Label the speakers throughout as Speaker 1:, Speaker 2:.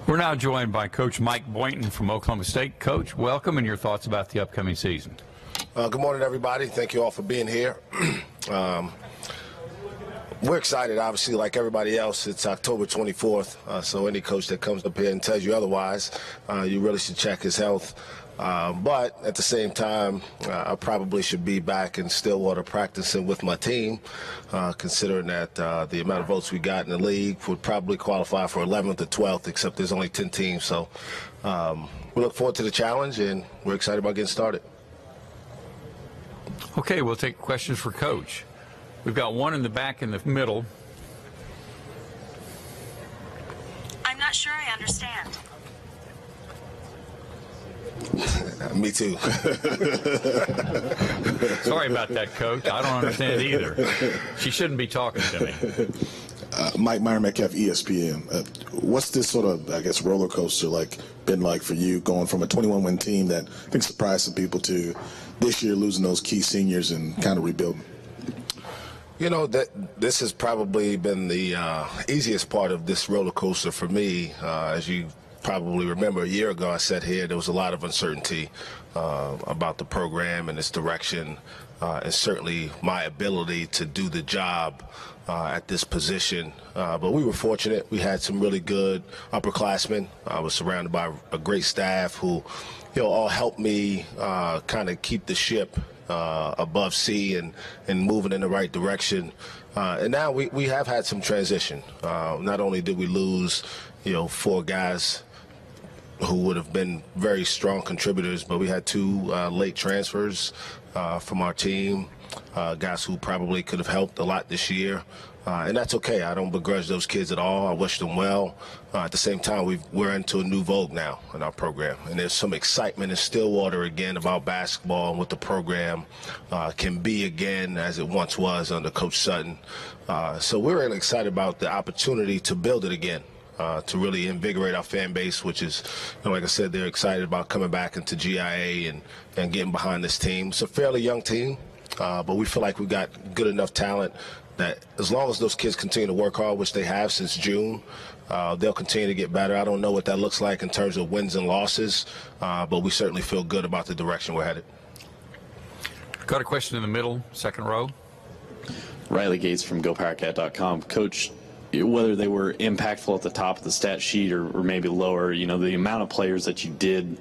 Speaker 1: We're now joined by Coach Mike Boynton from Oklahoma State. Coach, welcome, and your thoughts about the upcoming season.
Speaker 2: Good morning, everybody. Thank you all for being here. We're excited, obviously, like everybody else. It's October 24th, so any coach that comes up here and tells you otherwise, you really should check his health. But at the same time, I probably should be back in Stillwater practicing with my team, considering that the amount of votes we got in the league would probably qualify for 11th or 12th, except there's only 10 teams. So we look forward to the challenge, and we're excited about getting started.
Speaker 1: Okay, we'll take questions for Coach. We've got one in the back in the middle.
Speaker 3: I'm not sure I understand.
Speaker 2: Me too.
Speaker 1: Sorry about that, Coach. I don't understand either. She shouldn't be talking to me.
Speaker 4: Mike Metcalf, ESPN. What's this sort of, I guess, roller coaster been like for you, going from a 21-win team that I think surprised some people to this year losing those key seniors and kind of rebuilding?
Speaker 2: You know, this has probably been the easiest part of this roller coaster for me. As you probably remember, a year ago I sat here, there was a lot of uncertainty about the program and its direction, and certainly my ability to do the job at this position. But we were fortunate. We had some really good upperclassmen. I was surrounded by a great staff who, all helped me kind of keep the ship above sea and moving in the right direction. And now we have had some transition. Not only did we lose, 4 guys who would have been very strong contributors, but we had 2 late transfers from our team, guys who probably could have helped a lot this year. And that's okay. I don't begrudge those kids at all. I wish them well. At the same time, we're into a new vogue now in our program. And there's some excitement in Stillwater again about basketball and what the program can be again as it once was under Coach Sutton. So we're really excited about the opportunity to build it again. To really invigorate our fan base, which is, like I said, they're excited about coming back into GIA and getting behind this team. It's a fairly young team, but we feel like we've got good enough talent that as long as those kids continue to work hard, which they have since June, they'll continue to get better. I don't know what that looks like in terms of wins and losses, but we certainly feel good about the direction we're headed.
Speaker 1: Got a question in the middle, second row.
Speaker 5: Riley Gates from GoPowerCat.com. Coach, whether they were impactful at the top of the stat sheet or maybe lower, the amount of players that you did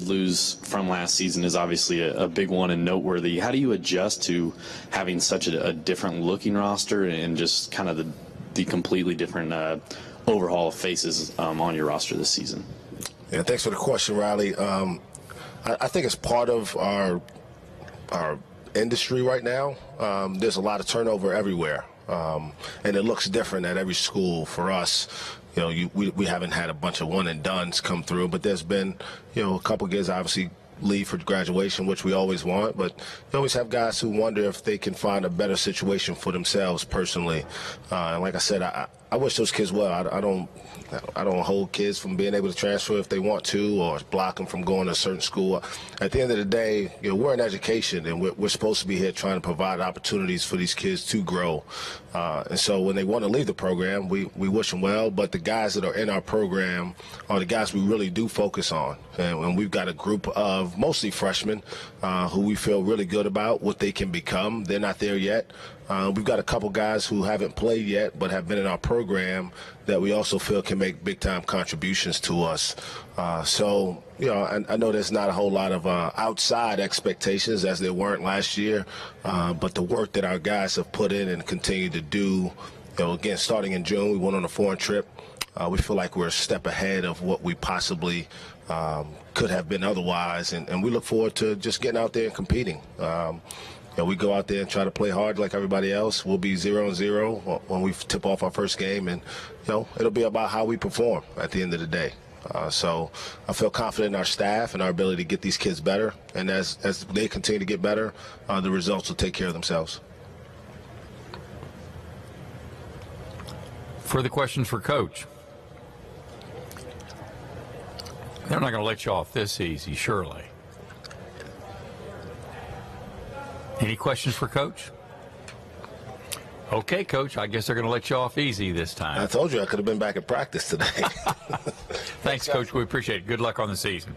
Speaker 5: lose from last season is obviously a big one and noteworthy. How do you adjust to having such a different looking roster and just kind of the completely different overhaul of faces on your roster this season?
Speaker 2: Yeah, thanks for the question, Riley. I think it's part of our industry right now. There's a lot of turnover everywhere. And it looks different at every school. For us, we haven't had a bunch of one and dones come through, but there's been, a couple kids obviously leave for graduation, which we always want, but you always have guys who wonder if they can find a better situation for themselves personally. And like I said, I wish those kids well. I don't hold kids from being able to transfer if they want to, or block them from going to a certain school. At the end of the day, we're in education, and we're supposed to be here trying to provide opportunities for these kids to grow. And so when they want to leave the program, we wish them well. But the guys that are in our program are the guys we really do focus on. And we've got a group of mostly freshmen who we feel really good about what they can become. They're not there yet. We've got a couple guys who haven't played yet but have been in our program that we also feel can make big-time contributions to us. So, I know there's not a whole lot of outside expectations as there weren't last year, but the work that our guys have put in and continue to do, again, starting in June, we went on a foreign trip. We feel like we're a step ahead of what we possibly could have been otherwise, and we look forward to just getting out there and competing. We go out there and try to play hard like everybody else. We'll be 0-0 when we tip off our first game, and it'll be about how we perform at the end of the day. So I feel confident in our staff and our ability to get these kids better, and as they continue to get better, the results will take care of themselves.
Speaker 1: Further questions for Coach? They're not going to let you off this easy, surely. Any questions for Coach? Okay, Coach, I guess they're going to let you off easy this
Speaker 2: I
Speaker 1: time.
Speaker 2: told you I could have been back at practice today.
Speaker 1: Thanks, Coach. We appreciate it. Good luck on the season.